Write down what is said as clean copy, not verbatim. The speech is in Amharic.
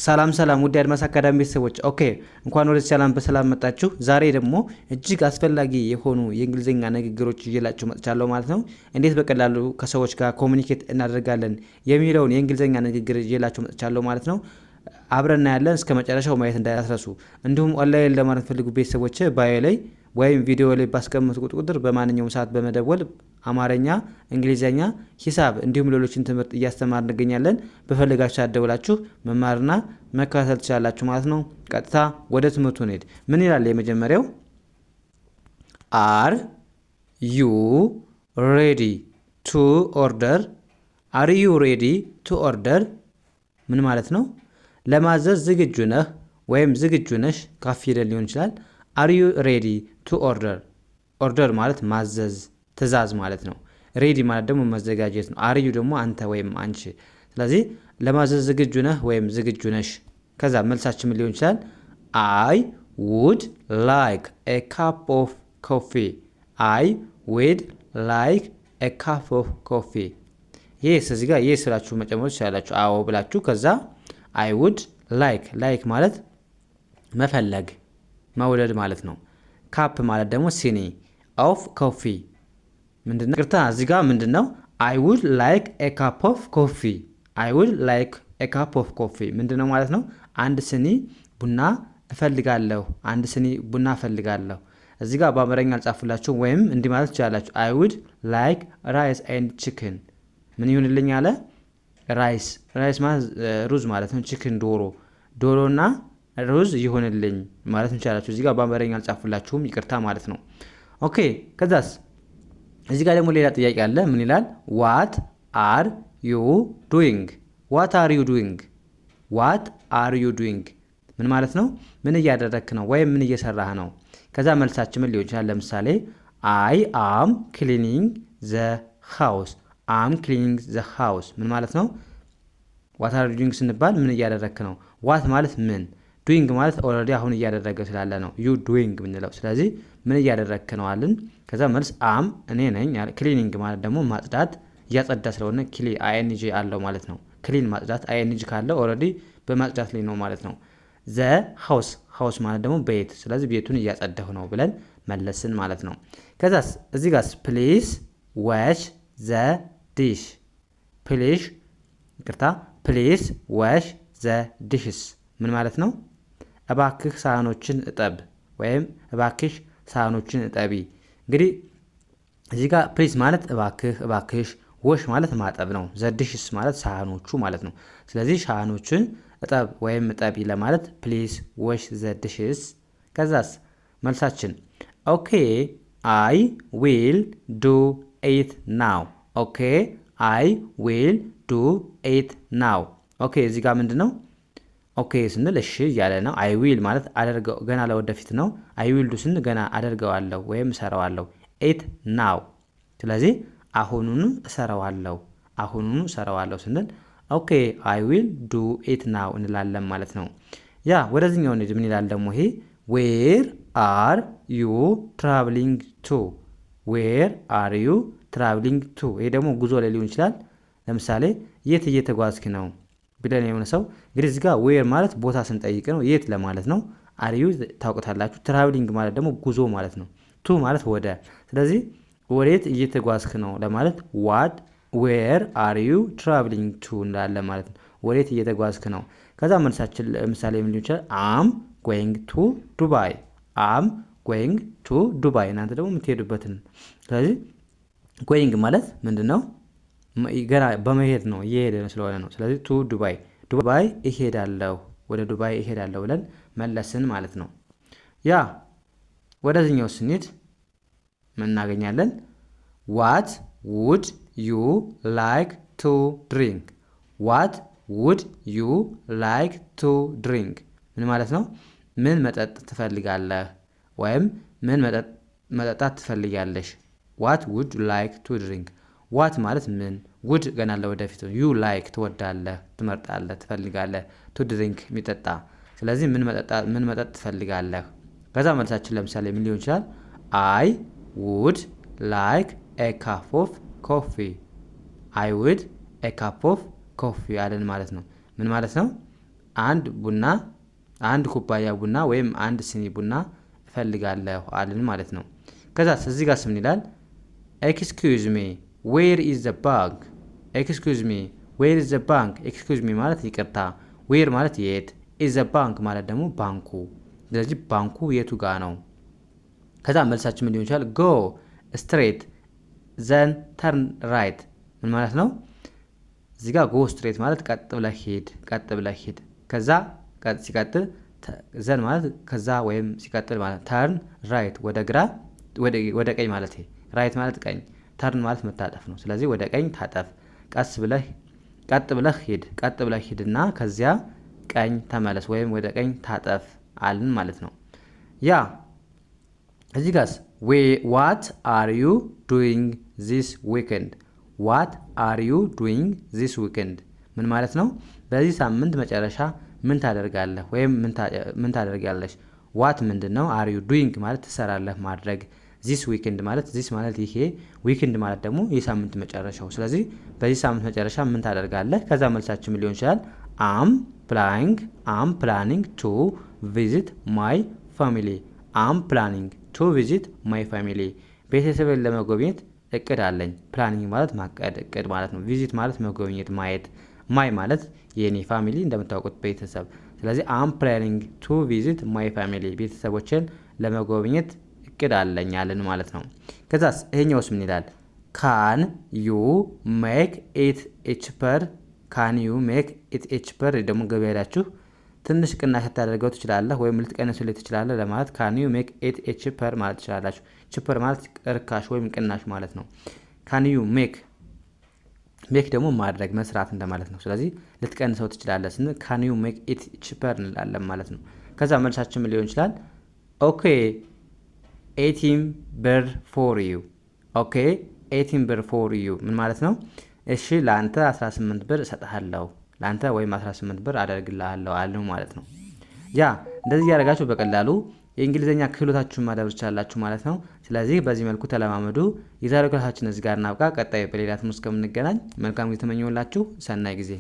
ሰላም ውድ አድማስ አካዳሚ ቤተሰቦች፣ ኦኬ እንኳን ወደ ሰላም በሰላም መጣችሁ። ዛሬ ደግሞ እጅግ አስፈላጊ የሆኑ የእንግሊዝኛ ንግግሮች ይዤላችሁ መጥቻለሁ ማለት ነው። እንዴት በቀላሉ ከሰዎች ጋር ኮሙኒኬት እናደርጋለን የሚለውን የእንግሊዝኛ ንግግር ይዤላችሁ መጥቻለሁ ማለት ነው። አብረን እናያለን። እስከ መጨረሻው ማየት እንዳትረሱ። እንዲሁም ኦንላይን ለማለት ፈልጉ ቤተሰቦች ባዮ ላይ ወይም ቪዲዮ ላይ ባስቀመጥኩት ቁጥር በማንኛውም ሰዓት በመደወል አማርኛ፣ እንግሊዝኛ፣ ሂሳብ እንዲሁም ሌሎችን ትምህርት እያስተማር እንገኛለን። በፈለጋችሁ ሰዓት ደውላችሁ መማርና መከታተል ትችላላችሁ ማለት ነው። ቀጥታ ወደ ትምህርቱ እንሄድ። ምን ይላል? የመጀመሪያው አር ዩ ሬዲ ቱ ኦርደር። አር ዩ ሬዲ ቱ ኦርደር ምን ማለት ነው? ለማዘዝ ዝግጁ ነህ ወይም ዝግጁ ነሽ። ካፍ ፊደል ሊሆን ይችላል። አር ዩ ሬዲ ቱ ኦርደር። ኦርደር ማለት ማዘዝ፣ ትእዛዝ ማለት ነው። ሬዲ ማለት ደግሞ መዘጋጀት ነው። አር ዩ ደግሞ አንተ ወይም አንቺ። ስለዚህ ለማዘዝ ዝግጁ ነህ ወይም ዝግጁ ነሽ። ከዛ መልሳችን ምን ሊሆን ይችላል? አይ ውድ ላይክ ኤ ካፕ ኦፍ ኮፊ። አይ ውድ ላይክ ኤ ካፕ ኦፍ ኮፊ። ይህ እዚህ ጋር ይህ ስላችሁ መጨመር ትችላላችሁ። አዎ ብላችሁ ከዛ አይ ውድ ላይክ ማለት መፈለግ መውደድ ማለት ነው። ካፕ ማለት ደግሞ ሲኒ ኦፍ ኮፊ ምንድነው? ቅርታ እዚህ ጋር ምንድነው? አይ ውድ ላይክ ኤ ካፕ ኦፍ ኮፊ። አይ ውድ ላይክ ኤ ካፕ ኦፍ ኮፊ ምንድነው ማለት ነው? አንድ ስኒ ቡና እፈልጋለሁ። አንድ ስኒ ቡና እፈልጋለሁ። እዚህ ጋር በአማርኛ አልጻፉላችሁ ወይም እንዲህ ማለት ትችላላችሁ። አይ ውድ ላይክ ራይስ ኤንድ ቺክን። ምን ይሁንልኝ አለ? ራይስ ማለት ሩዝ ማለት ነው። ቺክን ዶሮና ሩዝ ይሆንልኝ ማለት እንችላላችሁ። እዚህ ጋር በአማርኛ አልጻፉላችሁም፣ ይቅርታ ማለት ነው። ኦኬ ከዛስ እዚህ ጋር ደግሞ ሌላ ጥያቄ አለ። ምን ይላል? ዋት አር ዩ ዱይንግ። ዋት አር ዩ ዱይንግ። ዋት አር ዩ ዱይንግ ምን ማለት ነው? ምን እያደረክ ነው ወይም ምን እየሰራህ ነው። ከዛ መልሳችን ምን ሊሆን ይችላል? ለምሳሌ አይ አም ክሊኒንግ ዘ ሃውስ። አም ክሊኒንግ ዘ ሃውስ ምን ማለት ነው? ዋት አር ዩ ዱይንግ ስንባል ምን እያደረክ ነው። ዋት ማለት ምን፣ ዱይንግ ማለት ኦልሬዲ አሁን እያደረገ ስላለ ነው ዩ ዱይንግ ምንለው። ስለዚህ ምን እያደረክ ነው አልን። ከዛ መልስ አም እኔ ነኝ። ክሊኒንግ ማለት ደግሞ ማጽዳት፣ እያጸዳ ስለሆነ አይኤንጂ አለው ማለት ነው። ክሊን ማጽዳት አይኤንጂ ካለው ኦልሬዲ በማጽዳት ላይ ነው ማለት ነው። ዘ ሃውስ ማለት ደግሞ ቤት፣ ስለዚህ ቤቱን እያጸዳሁ ነው ብለን መለስን ማለት ነው። ከዛስ እዚህ ጋር ፕሊዝ ዋሽ ዘ ዲሽ። ፕሊዝ ዋሽ ዘ ዲሽስ ምን ማለት ነው? እባክህ ሳህኖችን እጠብ ወይም እባክሽ ሳህኖችን እጠቢ። እንግዲህ እዚህ ጋር ፕሊዝ ማለት እባክሽ፣ ወሽ ማለት ማጠብ ነው። ዘዲሽስ ማለት ሳህኖቹ ማለት ነው። ስለዚህ ሳህኖችን እጠብ ወይም እጠቢ ለማለት ፕሊዝ ወሽ ዘዲሽስ። ከዛስ መልሳችን ኦኬ አይ ዊል ዱ ኢት ናው። ኦኬ አይ ዊል ዱ ኢት ናው። ኦኬ እዚህ ጋር ምንድን ነው? ኦኬ ስንል እሺ እያለ ነው። አይ ዊል ማለት አደርገው ገና ለወደፊት ነው። አይ ዊል ዱ ስንል ገና አደርገዋለሁ ወይም እሰራዋለሁ። ኢት ናው ስለዚህ አሁኑኑ እሰራዋለሁ ስንል ኦኬ አይ ዊል ዱ ኢት ናው እንላለን ማለት ነው። ያ ወደዚህኛው እንሂድ። ምን ይላል ደግሞ ይሄ? ዌር አር ዩ ትራቭሊንግ ቱ። ዌር አር ዩ ትራቭሊንግ ቱ። ይሄ ደግሞ ጉዞ ላይ ሊሆን ይችላል። ለምሳሌ የት እየተጓዝክ ነው ብለን የሆነ ሰው እንግዲህ እዚህ ጋር ዌር ማለት ቦታ ስንጠይቅ ነው፣ የት ለማለት ነው። አር ዩ ታውቁታላችሁ። ትራቭሊንግ ማለት ደግሞ ጉዞ ማለት ነው። ቱ ማለት ወደ። ስለዚህ ወዴት እየተጓዝክ ነው ለማለት ዋት ዌር አር ዩ ትራቭሊንግ ቱ እንላለን ማለት ነው። ወዴት እየተጓዝክ ነው። ከዛ መልሳችን ለምሳሌ ምን ሊሆን ይችላል? አም ጎይንግ ቱ ዱባይ። አም ጎይንግ ቱ ዱባይ። እናንተ ደግሞ የምትሄዱበትን። ስለዚህ ጎይንግ ማለት ምንድን ነው? ገና በመሄድ ነው፣ እየሄደ ስለሆነ ነው። ስለዚህ ቱ ዱባይ እሄዳለሁ፣ ወደ ዱባይ እሄዳለሁ ብለን መለስን ማለት ነው። ያ ወደዚህኛው ስንሄድ ምን እናገኛለን? ዋት ውድ ዩ ላይክ ቱ ድሪንክ። ዋት ውድ ዩ ላይክ ቱ ድሪንክ ምን ማለት ነው? ምን መጠጥ ትፈልጋለህ ወይም ምን መጠጣት ትፈልጊያለሽ። ዋት ውድ ላይክ ቱ ድሪንክ። ዋት ማለት ምን፣ ውድ ገና ለወደፊት ነው። ዩ ላይክ ትወዳለህ፣ ትመርጣለህ፣ ትፈልጋለህ። ቱ ድሪንክ የሚጠጣ። ስለዚህ ምን መጠጥ ትፈልጋለህ። ከዛ መልሳችን ለምሳሌ ምን ሊሆን ይችላል? አይ ውድ ላይክ ኤ ካፕ ኦፍ ኮፊ። አይ ውድ ኤ ካፕ ኦፍ ኮፊ አለን ማለት ነው። ምን ማለት ነው? አንድ ኩባያ ቡና ወይም አንድ ስኒ ቡና እፈልጋለሁ አልን ማለት ነው። ከዛ እዚህ ጋር ምን ይላል? ኤክስኪዩዝ ሚ ዌር ኢዝ ዘ ባንክ። ኤክስኪዩዝ ሚ ዌር ኢዝ ዘ ባንክ። ኤክስኪዩዝ ሚ ማለት ይቅርታ፣ ዌር ማለት የት፣ ኢዝ ዘ ባንክ ማለት ደግሞ ባንኩ። ስለዚህ ባንኩ የቱ ጋ ነው? ከዛ መልሳችን ምን ሊሆን ይችላል? ጎ ስትሬት ዘን ተርን ራይት። ምን ማለት ነው? እዚህ ጋር ጎ ስትሬት ማለት ቀጥ ብለህ ሂድ፣ ቀጥ ብለህ ሂድ። ከዛ ሲቀጥል ዘን ማለት ከዛ ወይም ሲቀጥል ማለት፣ ተርን ራይት ወደ ግራ ወደ ቀኝ ማለት፣ ራይት ማለት ቀኝ፣ ተርን ማለት መታጠፍ ነው። ስለዚህ ወደ ቀኝ ታጠፍ፣ ቀጥ ብለህ ሂድ፣ ቀጥ ብለህ ሂድና ከዚያ ቀኝ ተመለስ ወይም ወደ ቀኝ ታጠፍ አልን ማለት ነው። ያ እዚህ ጋርስ ዋት አር ዩ ዱይንግ ዚስ ዊክንድ። ዋት አር ዩ ዱይንግ ዚስ ዊክንድ ምን ማለት ነው? በዚህ ሳምንት መጨረሻ ምን ታደርጋለህ ወይም ምን ታደርጋለሽ? ዋት ምንድን ነው? አር ዩ ዱይንግ ማለት ትሰራለህ፣ ማድረግ። ዚስ ዊክንድ ማለት ዚስ ማለት ይሄ፣ ዊክንድ ማለት ደግሞ የሳምንት መጨረሻው። ስለዚህ በዚህ ሳምንት መጨረሻ ምን ታደርጋለህ? ከዛ መልሳችን ሊሆን ይችላል አም ፕላኒንግ ቱ ቪዚት ማይ ፋሚሊ። አም ፕላኒንግ ቱ ቪዚት ማይ ፋሚሊ። ቤተሰብን ለመጎብኘት እቅድ አለኝ። ፕላኒንግ ማለት ማቀድ፣ እቅድ ማለት ነው። ቪዚት ማለት መጎብኘት፣ ማየት። ማይ ማለት የኔ፣ ፋሚሊ እንደምታውቁት ቤተሰብ። ስለዚህ አም ፕላኒንግ ቱ ቪዚት ማይ ፋሚሊ፣ ቤተሰቦችን ለመጎብኘት እቅድ አለኝ አለን ማለት ነው። ከዛስ ይሄኛውስ ምን ይላል? ካን ዩ ሜክ ኢት ቺፐር። ካን ዩ ሜክ ኢት ቺፐር ደግሞ ገበያ ሄዳችሁ ትንሽ ቅናሽ ልታደርገው ትችላለህ ወይም ልትቀንስልህ ትችላለህ ለማለት ካን ዩ ሜክ ኢት ቺፐር ማለት ትችላላችሁ። ቺፐር ማለት ርካሽ ወይም ቅናሽ ማለት ነው። ካን ዩ ሜክ ደግሞ ማድረግ መስራት እንደማለት ነው። ስለዚህ ልትቀንሰው ትችላለህ ስንል ካን ዩ ሜክ ኢት ቺፐር እንላለን ማለት ነው። ከዛ መልሳችን ሊሆን ይችላል ኦኬ 18 ብር ፎር ዩ። ኦኬ 18 ብር ፎር ዩ ምን ማለት ነው? እሺ ለአንተ 18 ብር እሰጥሃለሁ፣ ለአንተ ወይም 18 ብር አደርግልሃለሁ አለው ማለት ነው። ያ እንደዚህ ያደርጋችሁ በቀላሉ የእንግሊዝኛ ክህሎታችሁን ማዳበር ትችላላችሁ ማለት ነው። ስለዚህ በዚህ መልኩ ተለማመዱ። የዛሬው ክላሳችን እዚህ ጋር እናብቃ። ቀጣይ በሌላ ትምህርት እስከምንገናኝ መልካም ጊዜ ተመኘሁላችሁ። ሰናይ ጊዜ